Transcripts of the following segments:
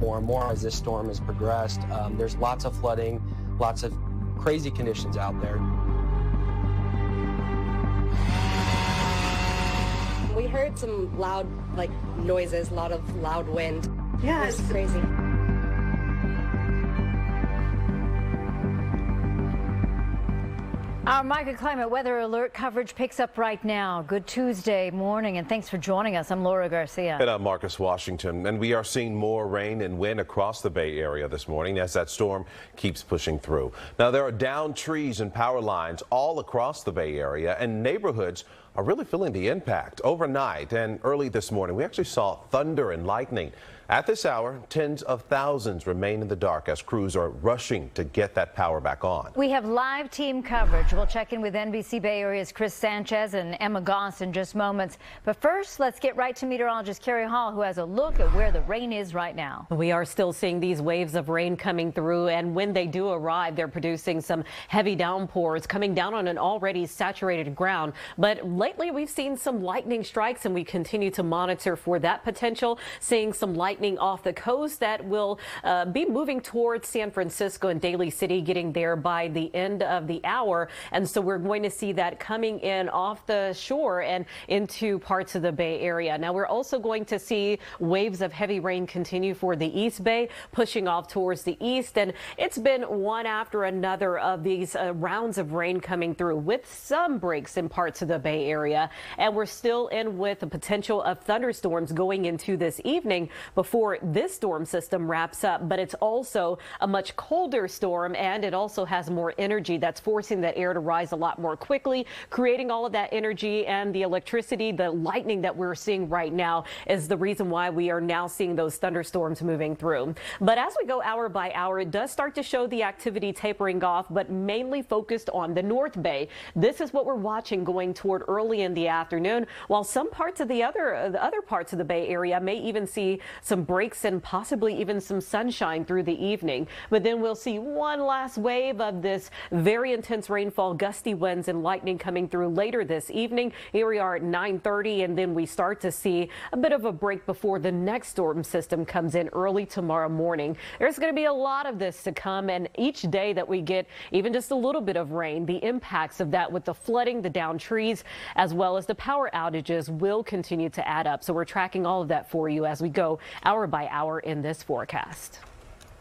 more and more as this storm has progressed. There's lots of flooding, lots of crazy conditions out there. We heard some loud noises, a lot of loud wind. Yeah, it was crazy. Our microclimate weather alert coverage picks up right now. Good Tuesday morning, and thanks for joining us. I'm Laura Garcia. And I'm Marcus Washington, and we are seeing more rain and wind across the Bay Area this morning as that storm keeps pushing through. Now, there are downed trees and power lines all across the Bay Area, and neighborhoods are really feeling the impact. Overnight and early this morning, we actually saw thunder and lightning. At this hour, tens of thousands remain in the dark as crews are rushing to get that power back on. We have live team coverage. We'll check in with NBC Bay Area's Kris Sanchez and Emma Goss in just moments. But first, let's get right to meteorologist Kari Hall, who has a look at where the rain is right now. We are still seeing these waves of rain coming through, and when they do arrive, they're producing some heavy downpours coming down on an already saturated ground. But lately, we've seen some lightning strikes, and we continue to monitor for that potential, seeing some lightning off the coast that will be moving towards San Francisco and Daly City, getting there by the end of the hour. And so we're going to see that coming in off the shore and into parts of the Bay Area. Now, we're also going to see waves of heavy rain continue for the East Bay, pushing off towards the east. And it's been one after another of these rounds of rain coming through with some breaks in parts of the Bay Area. And we're still in with the potential of thunderstorms going into this evening before this storm system wraps up. But it's also a much colder storm, and it also has more energy that's forcing that air to rise a lot more quickly, creating all of that energy, and the electricity, the lightning that we're seeing right now is the reason why we are now seeing those thunderstorms moving through. But as we go hour by hour, it does start to show the activity tapering off, but mainly focused on the North Bay. This is what we're watching going toward early in the afternoon, while some parts of the other parts of the Bay Area may even see some breaks and possibly even some sunshine through the evening. But then we'll see one last wave of this very intense rainfall, gusty winds and lightning coming through later this evening. Here we are at 9:30, and then we start to see a bit of a break before the next storm system comes in early tomorrow morning. There's going to be a lot of this to come, and each day that we get even just a little bit of rain, the impacts of that with the flooding, the downed trees, as well as the power outages will continue to add up. So we're tracking all of that for you as we go hour by hour in this forecast.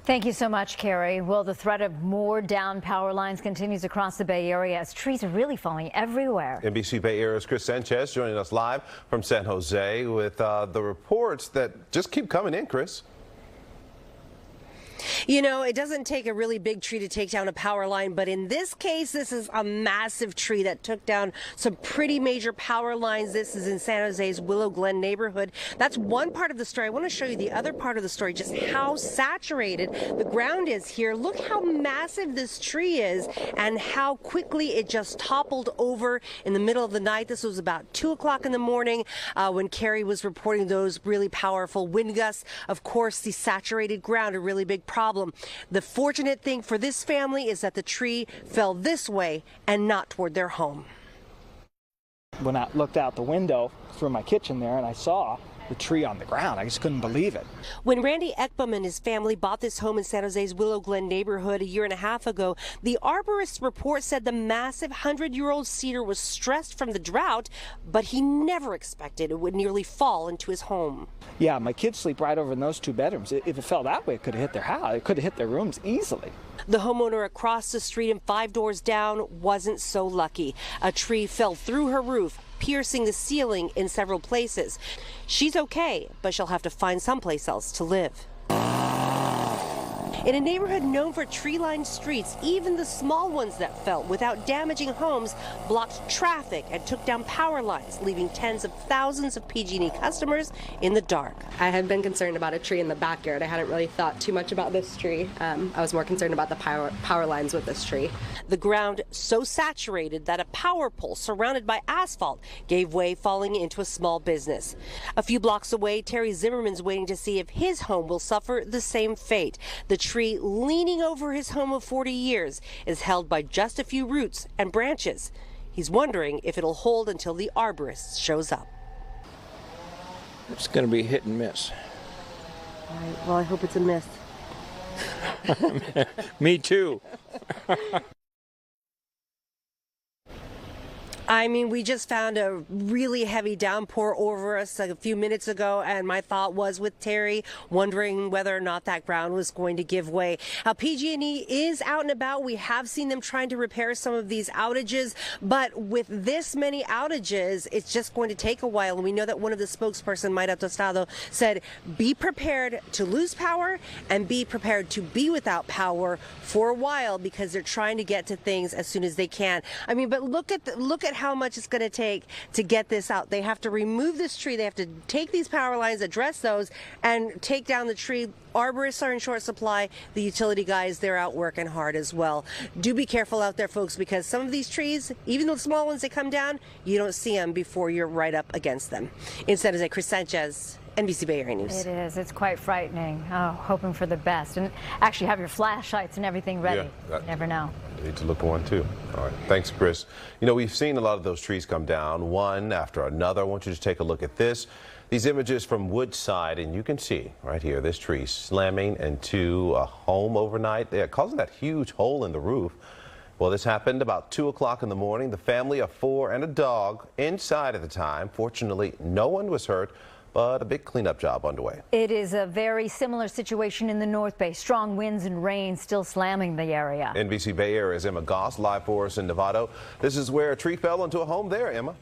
Thank you so much, Kari. Well, the threat of more down power lines continues across the Bay Area as trees are really falling everywhere. NBC Bay Area's Kris Sanchez joining us live from San Jose with the reports that just keep coming in, Kris. You know, it doesn't take a really big tree to take down a power line, but in this case, this is a massive tree that took down some pretty major power lines. This is in San Jose's Willow Glen neighborhood. That's one part of the story. I want to show you the other part of the story, just how saturated the ground is here. Look how massive this tree is and how quickly it just toppled over in the middle of the night. This was about 2 o'clock in the morning when Kari was reporting those really powerful wind gusts. Of course, the saturated ground, a really big problem. The fortunate thing for this family is that the tree fell this way and not toward their home. When I looked out the window through my kitchen there and I saw the tree on the ground, I just couldn't believe it. When Randy Ekbom and his family bought this home in San Jose's Willow Glen neighborhood a year and a half ago, the arborist report said the massive 100-year-old cedar was stressed from the drought, but he never expected it would nearly fall into his home. Yeah, my kids sleep right over in those 2 bedrooms. If it fell that way, it could have hit their house. It could have hit their rooms easily. The homeowner across the street and 5 doors down wasn't so lucky. A tree fell through her roof, piercing the ceiling in several places. She's okay, but she'll have to find someplace else to live. In a neighborhood known for tree-lined streets, even the small ones that fell without damaging homes blocked traffic and took down power lines, leaving tens of thousands of PG&E customers in the dark. I had been concerned about a tree in the backyard. I hadn't really thought too much about this tree. I was more concerned about the power lines with this tree. The ground so saturated that a power pole surrounded by asphalt gave way, falling into a small business. A few blocks away, Terry Zimmerman's waiting to see if his home will suffer the same fate. The tree leaning over his home of 40 years is held by just a few roots and branches. He's wondering if it'll hold until the arborist shows up. It's going to be hit and miss. All right, well, I hope it's a myth. Me too. I mean, we just found a really heavy downpour over us a few minutes ago, and my thought was with Terry, wondering whether or not that ground was going to give way. PG&E is out and about. We have seen them trying to repair some of these outages, but with this many outages, it's just going to take a while. And we know that one of the spokesperson, Mayra Tostado, said, be prepared to lose power and be prepared to be without power for a while, because they're trying to get to things as soon as they can. I mean, but look at how much it's going to take to get this out. They have to remove this tree. They have to take these power lines, address those, and take down the tree. Arborists are in short supply. The utility guys, they're out working hard as well. Do be careful out there, folks, because some of these trees, even the small ones that come down, you don't see them before you're right up against them. In San Jose, Kris Sanchez, NBC Bay Area News. It is. It's quite frightening. Oh, hoping for the best. And actually have your flashlights and everything ready. Yeah, you never know. You need to look for one, too. All right. Thanks, Kris. You know, we've seen a lot of those trees come down, one after another. I want you to take a look at this. These images from Woodside, and you can see right here, this tree slamming into a home overnight, causing that huge hole in the roof. Well, this happened about 2 o'clock in the morning. The family of 4 and a dog inside at the time. Fortunately, no one was hurt, but a big cleanup job underway. It is a very similar situation in the North Bay. Strong winds and rain still slamming the area. NBC Bay Area's Emma Goss live for us in Novato. This is where a tree fell into a home there, Emma.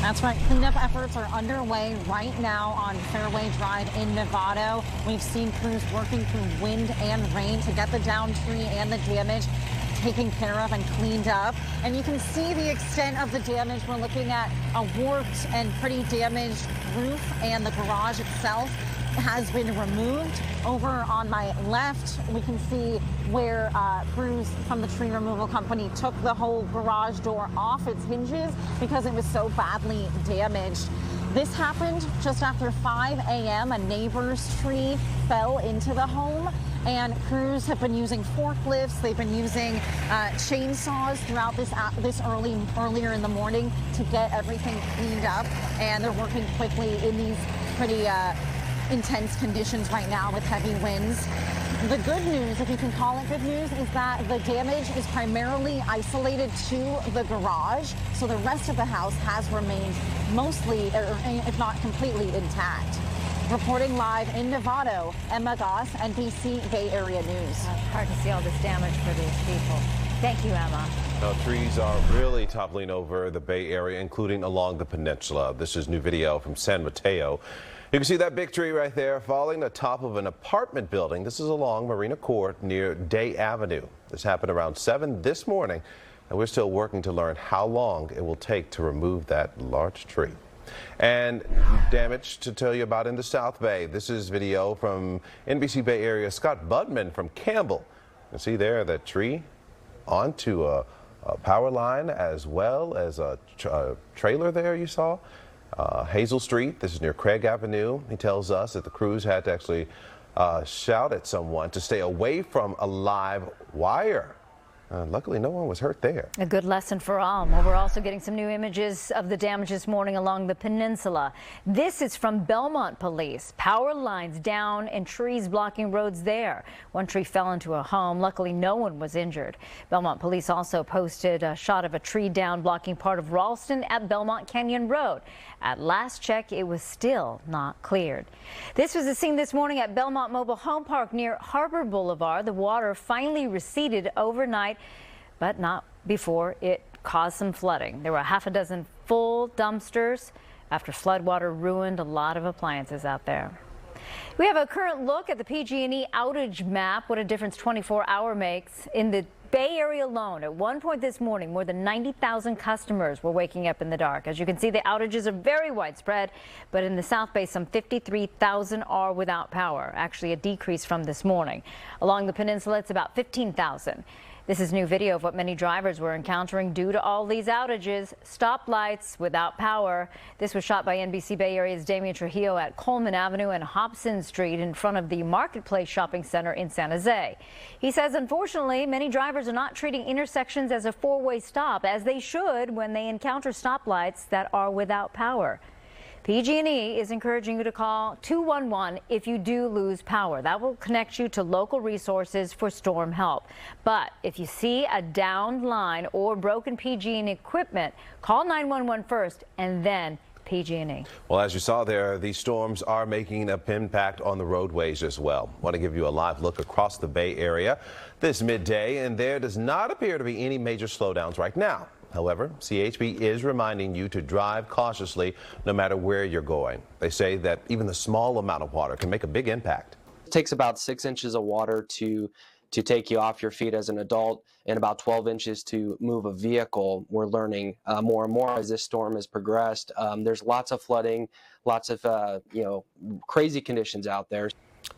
That's right. Cleanup efforts are underway right now on Fairway Drive in Novato. We've seen crews working through wind and rain to get the downed tree and the damage taken care of and cleaned up. And you can see the extent of the damage. We're looking at a warped and pretty damaged roof, and the garage itself has been removed. Over on my left, we can see where crews from the tree removal company took the whole garage door off its hinges because it was so badly damaged. This happened just after 5 a.m. A neighbor's tree fell into the home, and crews have been using forklifts. They've been using chainsaws throughout this earlier in the morning to get everything cleaned up, and they're working quickly in these pretty intense conditions right now with heavy winds. The good news, if you can call it good news, is that the damage is primarily isolated to the garage, so the rest of the house has remained mostly, if not completely, intact. Reporting live in Novato, Emma Goss, NBC Bay Area News. Hard to see all this damage for these people. Thank you, Emma. Now, trees are really toppling over the Bay Area, including along the peninsula. This is new video from San Mateo. You can see that big tree right there falling atop of an apartment building. This is along Marina Court near Day Avenue. This happened around 7 this morning, and we're still working to learn how long it will take to remove that large tree. And damage to tell you about in the South Bay. This is video from NBC Bay Area Scott Budman from Campbell. You can see there that tree onto a power line, as well as a trailer there you saw. Hazel Street, this is near Craig Avenue. He tells us that the crews had to actually shout at someone to stay away from a live wire. Luckily, no one was hurt there. A good lesson for all. Well, we're also getting some new images of the damage this morning along the peninsula. This is from Belmont Police. Power lines down and trees blocking roads there. One tree fell into a home. Luckily, no one was injured. Belmont Police also posted a shot of a tree down blocking part of Ralston at Belmont Canyon Road. At last check, it was still not cleared. This was the scene this morning at Belmont Mobile Home Park near Harbor Boulevard. The water finally receded overnight, but not before it caused some flooding. There were half a dozen full dumpsters after floodwater ruined a lot of appliances out there. We have a current look at the PG&E outage map, what a difference 24-hour makes. In the Bay Area alone, at one point this morning, more than 90,000 customers were waking up in the dark. As you can see, the outages are very widespread, but in the South Bay, some 53,000 are without power, actually a decrease from this morning. Along the peninsula, it's about 15,000. This is new video of what many drivers were encountering due to all these outages. Stoplights without power. This was shot by NBC Bay Area's Damian Trujillo at Coleman Avenue and Hobson Street in front of the Marketplace Shopping Center in San Jose. He says, unfortunately, many drivers are not treating intersections as a four-way stop, as they should when they encounter stoplights that are without power. PG&E is encouraging you to call 211 if you do lose power. That will connect you to local resources for storm help. But if you see a downed line or broken PG&E equipment, call 911 first and then PG&E. Well, as you saw there, these storms are making an impact on the roadways as well. Want to give you a live look across the Bay Area this midday, and there does not appear to be any major slowdowns right now. However, CHP is reminding you to drive cautiously no matter where you're going. They say that even the small amount of water can make a big impact. It takes about 6 inches of water to take you off your feet as an adult and about 12 inches to move a vehicle. We're learning more and more as this storm has progressed. There's lots of flooding, lots of crazy conditions out there.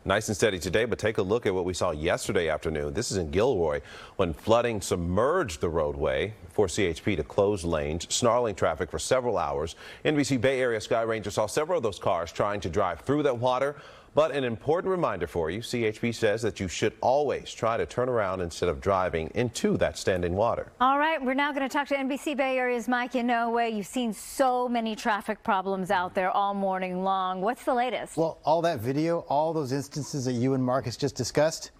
Nice and steady today, but take a look at what we saw yesterday afternoon. This is in Gilroy when flooding submerged the roadway, forced CHP to close lanes, snarling traffic for several hours. NBC Bay Area Sky Ranger saw several of those cars trying to drive through that water. But an important reminder for you, CHP says that you should always try to turn around instead of driving into that standing water. All right, we're now going to talk to NBC Bay Area's Mike Inouye. You've seen so many traffic problems out there all morning long. What's the latest? Well, all that video, all those instances that you and Marcus just discussed,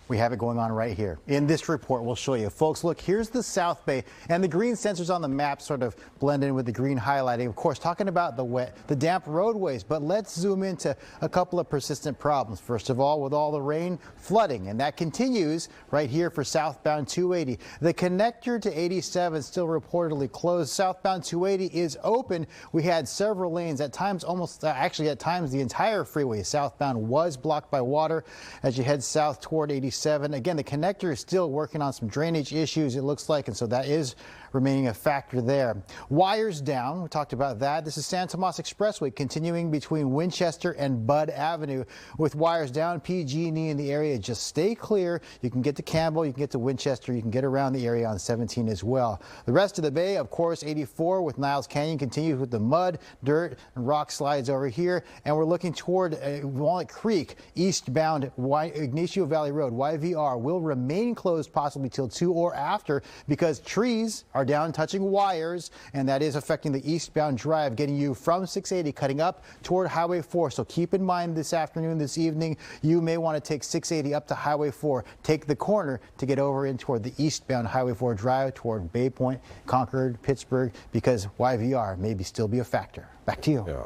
we have it going on right here. In this report, we'll show you. Folks, look, here's the South Bay, and the green sensors on the map sort of blend in with the green highlighting. Of course, talking about the damp roadways, but let's zoom into a couple of persistent problems. First of all, with all the rain, flooding, and that continues right here for southbound 280. The connector to 87 still reportedly closed. Southbound 280 is open. We had several lanes, at times actually at times the entire freeway southbound was blocked by water as you head south toward 87. Again, the connector is still working on some drainage issues, it looks like, and so that is remaining a factor there. Wires down, we talked about that. This is San Tomas Expressway continuing between Winchester and Bud Avenue with wires down. PG&E in the area, just stay clear. You can get to Campbell, you can get to Winchester, you can get around the area on 17 as well. The rest of the bay, of course, 84 with Niles Canyon continues with the mud, dirt, and rock slides over here. And we're looking toward Walnut Creek, eastbound Ignacio Valley Road. YVR will remain closed possibly till 2 or after because trees are down touching wires, and that is affecting the eastbound drive, getting you from 680 cutting up toward Highway 4. So keep in mind this afternoon, this evening, you may want to take 680 up to Highway 4. Take the corner to get over in toward the eastbound Highway 4 drive toward Bay Point, Concord, Pittsburgh, because YVR may still be a factor. Back to you. Yeah.